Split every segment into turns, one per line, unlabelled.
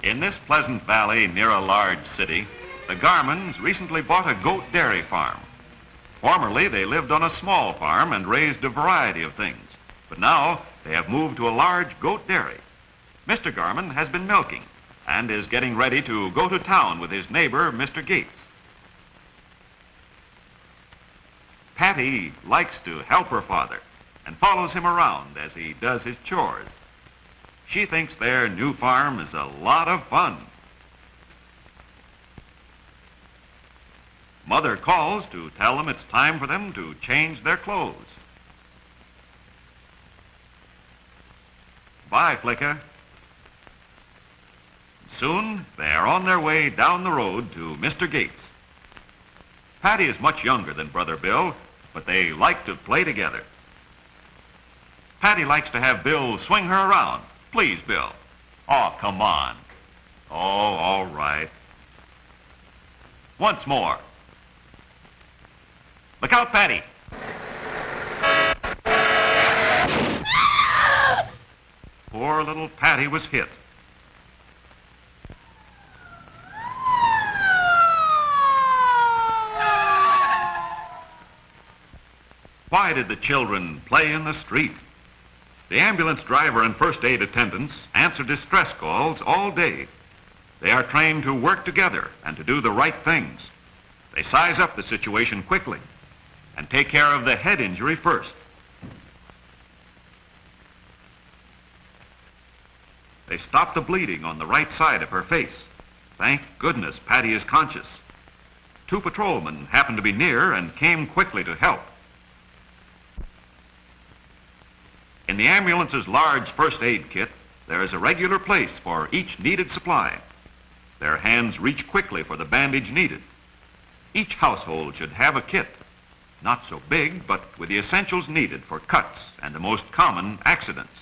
In this pleasant valley near a large city, the Garmans recently bought a goat dairy farm. Formerly, they lived on a small farm and raised a variety of things. But now, they have moved to a large goat dairy. Mr. Garman has been milking and is getting ready to go to town with his neighbor, Mr. Gates. Patty likes to help her father and follows him around as he does his chores. She thinks their new farm is a lot of fun. Mother calls to tell them it's time for them to change their clothes. Bye, Flicka. Soon, they are on their way down the road to Mr. Gates. Patty is much younger than Brother Bill, but they like to play together. Patty likes to have Bill swing her around. Please, Bill. Oh, come on. Oh, all right. Once more. Look out, Patty. Poor little Patty was hit. Why did the children play in the street? The ambulance driver and first aid attendants answer distress calls all day. They are trained to work together and to do the right things. They size up the situation quickly and take care of the head injury first. They stop the bleeding on the right side of her face. Thank goodness Patty is conscious. 2 patrolmen happened to be near and came quickly to help. In the ambulance's large first aid kit, there is a regular place for each needed supply. Their hands reach quickly for the bandage needed. Each household should have a kit, not so big, but with the essentials needed for cuts and the most common accidents.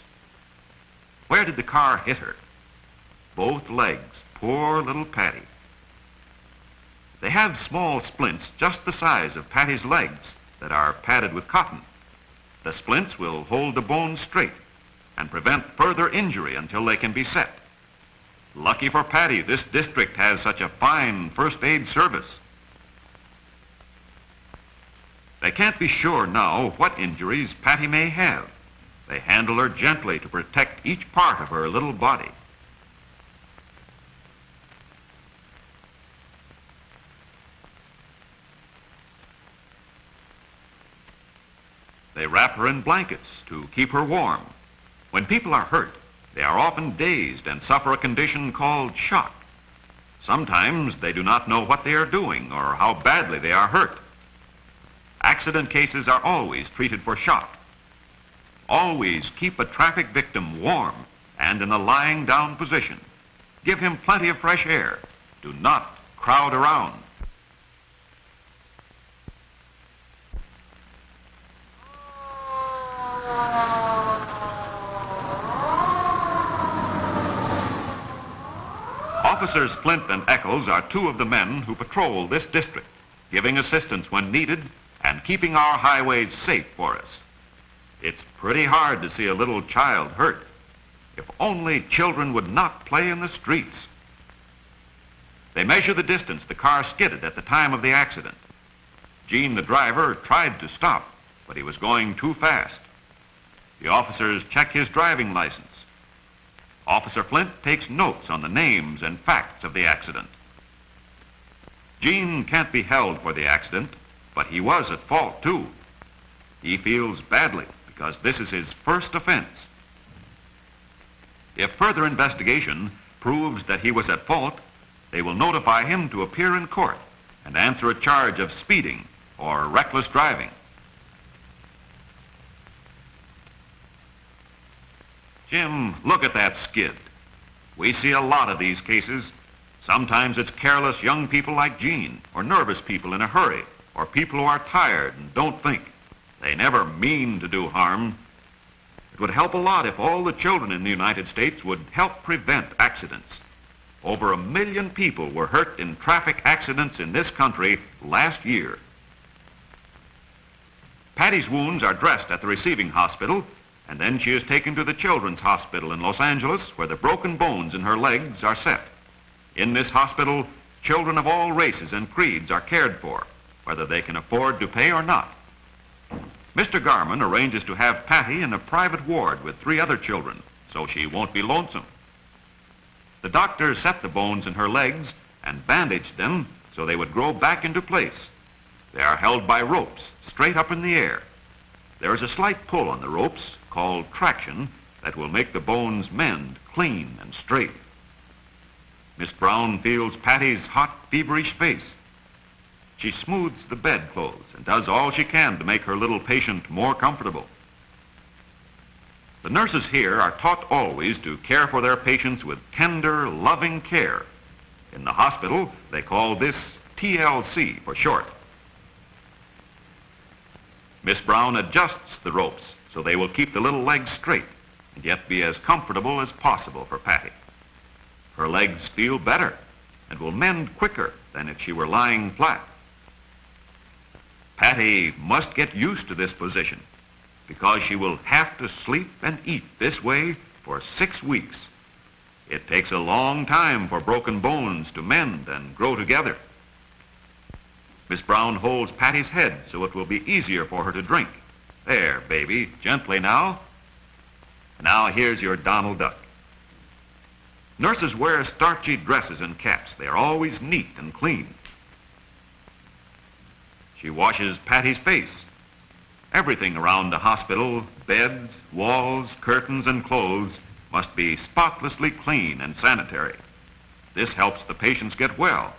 Where did the car hit her? Both legs. Poor little Patty. They have small splints just the size of Patty's legs that are padded with cotton. The splints will hold the bone straight and prevent further injury until they can be set. Lucky for Patty, this district has such a fine first aid service. They can't be sure now what injuries Patty may have. They handle her gently to protect each part of her little body. They wrap her in blankets to keep her warm. When people are hurt, they are often dazed and suffer a condition called shock. Sometimes they do not know what they are doing or how badly they are hurt. Accident cases are always treated for shock. Always keep a traffic victim warm and in a lying down position. Give him plenty of fresh air. Do not crowd around. Officers Flint and Eccles are 2 of the men who patrol this district, giving assistance when needed and keeping our highways safe for us. It's pretty hard to see a little child hurt. If only children would not play in the streets. They measure the distance the car skidded at the time of the accident. Gene, the driver, tried to stop, but he was going too fast. The officers check his driving license. Officer Flint takes notes on the names and facts of the accident. Gene can't be held for the accident, but he was at fault, too. He feels badly because this is his first offense. If further investigation proves that he was at fault, they will notify him to appear in court and answer a charge of speeding or reckless driving. Jim, look at that skid. We see a lot of these cases. Sometimes it's careless young people like Gene, or nervous people in a hurry, or people who are tired and don't think. They never mean to do harm. It would help a lot if all the children in the United States would help prevent accidents. Over 1 million people were hurt in traffic accidents in this country last year. Patty's wounds are dressed at the receiving hospital, and then she is taken to the Children's Hospital in Los Angeles, where the broken bones in her legs are set. In this hospital, children of all races and creeds are cared for, whether they can afford to pay or not. Mr. Garman arranges to have Patty in a private ward with 3 other children, so she won't be lonesome. The doctors set the bones in her legs and bandaged them so they would grow back into place. They are held by ropes straight up in the air. There is a slight pull on the ropes, called traction, that will make the bones mend clean and straight. Miss Brown feels Patty's hot, feverish face. She smooths the bedclothes and does all she can to make her little patient more comfortable. The nurses here are taught always to care for their patients with tender, loving care. In the hospital, they call this TLC for short. Miss Brown adjusts the ropes so they will keep the little legs straight and yet be as comfortable as possible for Patty. Her legs feel better and will mend quicker than if she were lying flat. Patty must get used to this position because she will have to sleep and eat this way for 6 weeks. It takes a long time for broken bones to mend and grow together. Miss Brown holds Patty's head so it will be easier for her to drink. There, baby, gently now. Now here's your Donald Duck. Nurses wear starchy dresses and caps. They are always neat and clean. She washes Patty's face. Everything around the hospital, beds, walls, curtains, and clothes, must be spotlessly clean and sanitary. This helps the patients get well.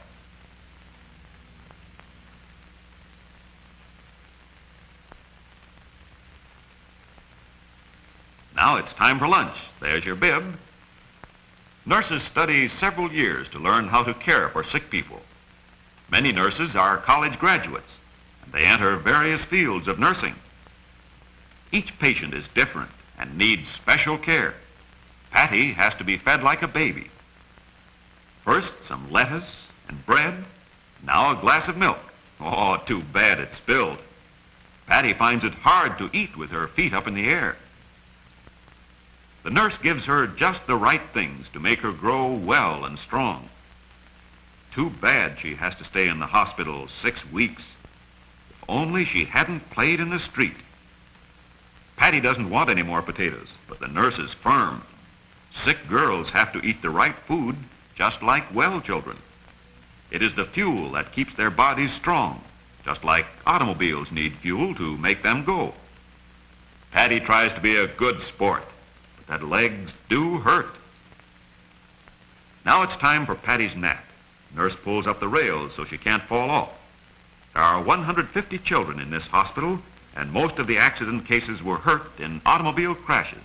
Now it's time for lunch. There's your bib. Nurses study several years to learn how to care for sick people. Many nurses are college graduates, and they enter various fields of nursing. Each patient is different and needs special care. Patty has to be fed like a baby. First, some lettuce and bread. Now a glass of milk. Oh, too bad it spilled. Patty finds it hard to eat with her feet up in the air. The nurse gives her just the right things to make her grow well and strong. Too bad she has to stay in the hospital 6 weeks. If only she hadn't played in the street. Patty doesn't want any more potatoes, but the nurse is firm. Sick girls have to eat the right food, just like well children. It is the fuel that keeps their bodies strong, just like automobiles need fuel to make them go. Patty tries to be a good sport, but that legs do hurt. Now it's time for Patty's nap. Nurse pulls up the rails so she can't fall off. There are 150 children in this hospital, and most of the accident cases were hurt in automobile crashes.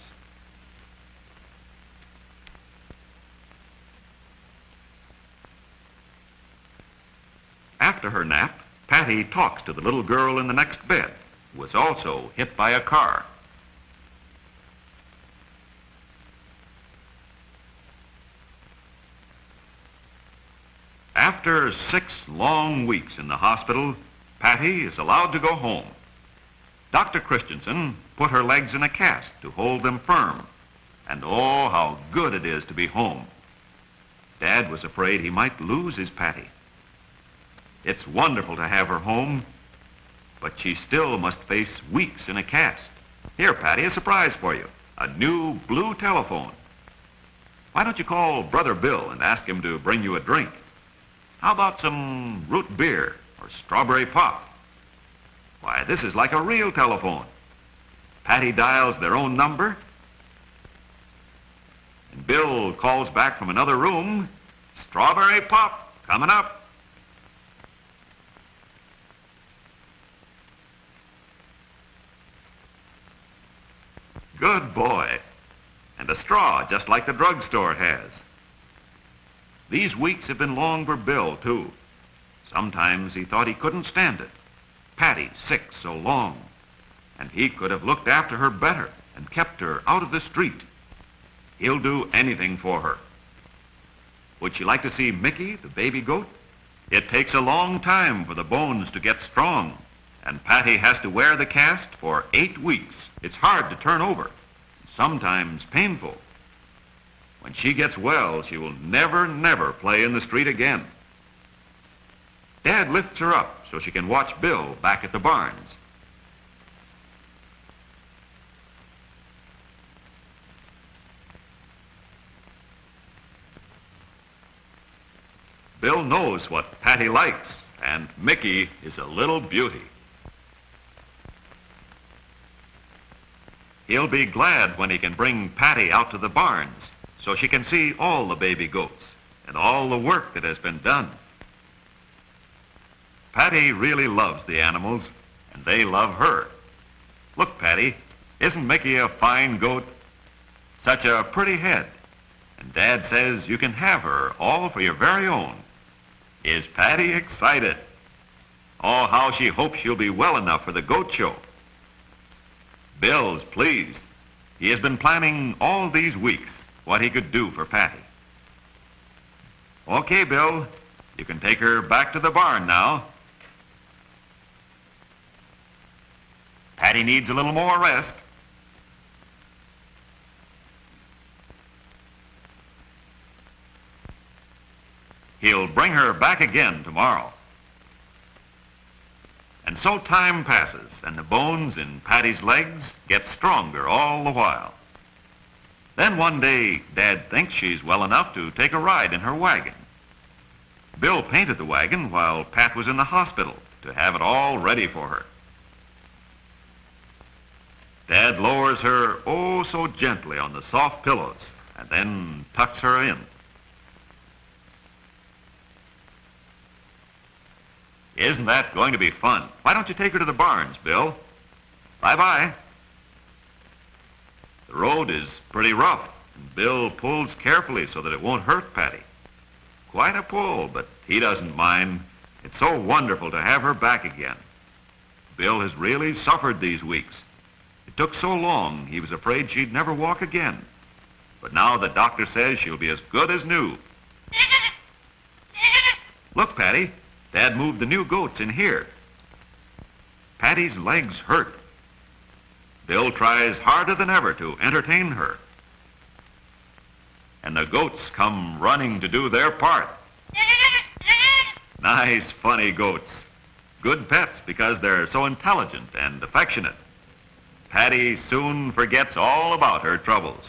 After her nap, Patty talks to the little girl in the next bed, who was also hit by a car. After 6 long weeks in the hospital, Patty is allowed to go home. Dr. Christensen put her legs in a cast to hold them firm. And oh, how good it is to be home. Dad was afraid he might lose his Patty. It's wonderful to have her home, but she still must face weeks in a cast. Here, Patty, a surprise for you. A new blue telephone. Why don't you call Brother Bill and ask him to bring you a drink? How about some root beer or strawberry pop? Why, this is like a real telephone. Patty dials their own number, and Bill calls back from another room, "Strawberry pop, coming up." Good boy. And a straw, just like the drugstore has. These weeks have been long for Bill, too. Sometimes he thought he couldn't stand it. Patty sick so long. And he could have looked after her better and kept her out of the street. He'll do anything for her. Would she like to see Mickey, the baby goat? It takes a long time for the bones to get strong, and Patty has to wear the cast for 8 weeks. It's hard to turn over. sometimes painful. When she gets well, she will never play in the street again. Dad lifts her up so she can watch Bill back at the barns. Bill knows what Patty likes, and Mickey is a little beauty. He'll be glad when he can bring Patty out to the barns so she can see all the baby goats and all the work that has been done. Patty really loves the animals, and they love her. Look, Patty, isn't Mickey a fine goat? Such a pretty head. And Dad says you can have her all for your very own. Is Patty excited? Oh, how she hopes she'll be well enough for the goat show. Bill's pleased. He has been planning all these weeks what he could do for Patty. Okay, Bill, you can take her back to the barn now. Patty needs a little more rest. He'll bring her back again tomorrow. And so time passes, and the bones in Patty's legs get stronger all the while. Then one day, Dad thinks she's well enough to take a ride in her wagon. Bill painted the wagon while Pat was in the hospital to have it all ready for her. Dad lowers her oh so gently on the soft pillows and then tucks her in. Isn't that going to be fun? Why don't you take her to the barns, Bill? Bye-bye. The road is pretty rough, and Bill pulls carefully so that it won't hurt Patty. Quite a pull, but he doesn't mind. It's so wonderful to have her back again. Bill has really suffered these weeks. It took so long, he was afraid she'd never walk again. But now the doctor says she'll be as good as new. Look, Patty, Dad moved the new goats in here. Patty's legs hurt. Bill tries harder than ever to entertain her. And the goats come running to do their part. Nice, funny goats. Good pets because they're so intelligent and affectionate. Patty soon forgets all about her troubles.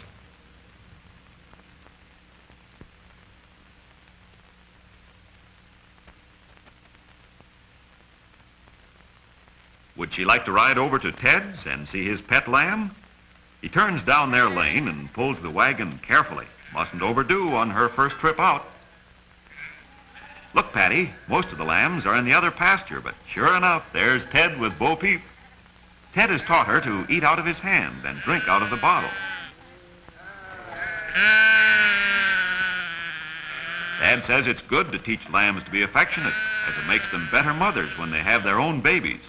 Would she like to ride over to Ted's and see his pet lamb? He turns down their lane and pulls the wagon carefully. Mustn't overdo on her first trip out. Look, Patty, most of the lambs are in the other pasture, but sure enough, there's Ted with Bo Peep. Ted has taught her to eat out of his hand and drink out of the bottle. Dad says it's good to teach lambs to be affectionate, as it makes them better mothers when they have their own babies.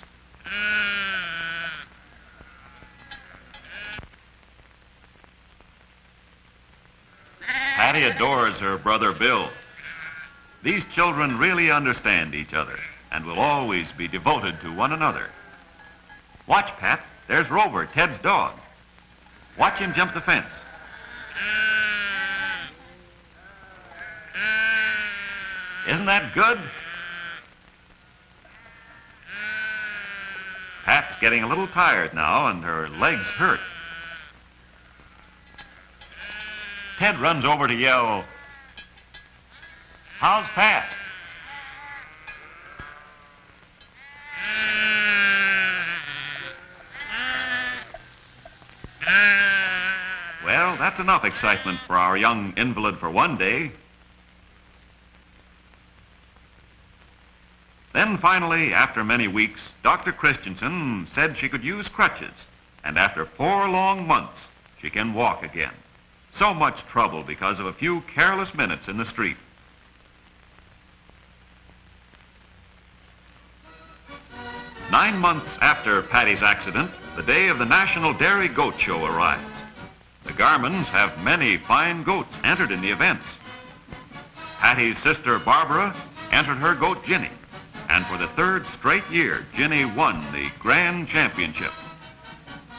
Patty adores her brother Bill. These children really understand each other and will always be devoted to one another. Watch, Pat. There's Rover, Ted's dog. Watch him jump the fence. Isn't that good? Pat's getting a little tired now, and her legs hurt. Ted runs over to yell, "How's Pat?" Well, that's enough excitement for our young invalid for one day. Then finally, after many weeks, Dr. Christensen said she could use crutches, and after 4 long months, she can walk again. So much trouble because of a few careless minutes in the street. Nine months after Patty's accident, the day of the National Dairy Goat Show arrives. The Garmans have many fine goats entered in the events. Patty's sister Barbara entered her goat Ginny, and for the 3rd straight year, Ginny won the grand championship.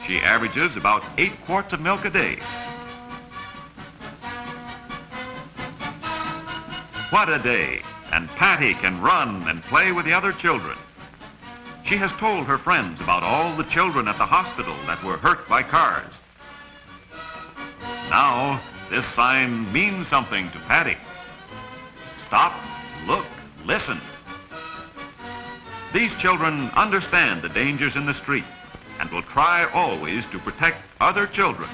She averages about 8 quarts of milk a day. What a day! And Patty can run and play with the other children. She has told her friends about all the children at the hospital that were hurt by cars. Now, this sign means something to Patty. Stop, look, listen. These children understand the dangers in the street and will try always to protect other children.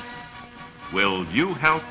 Will you help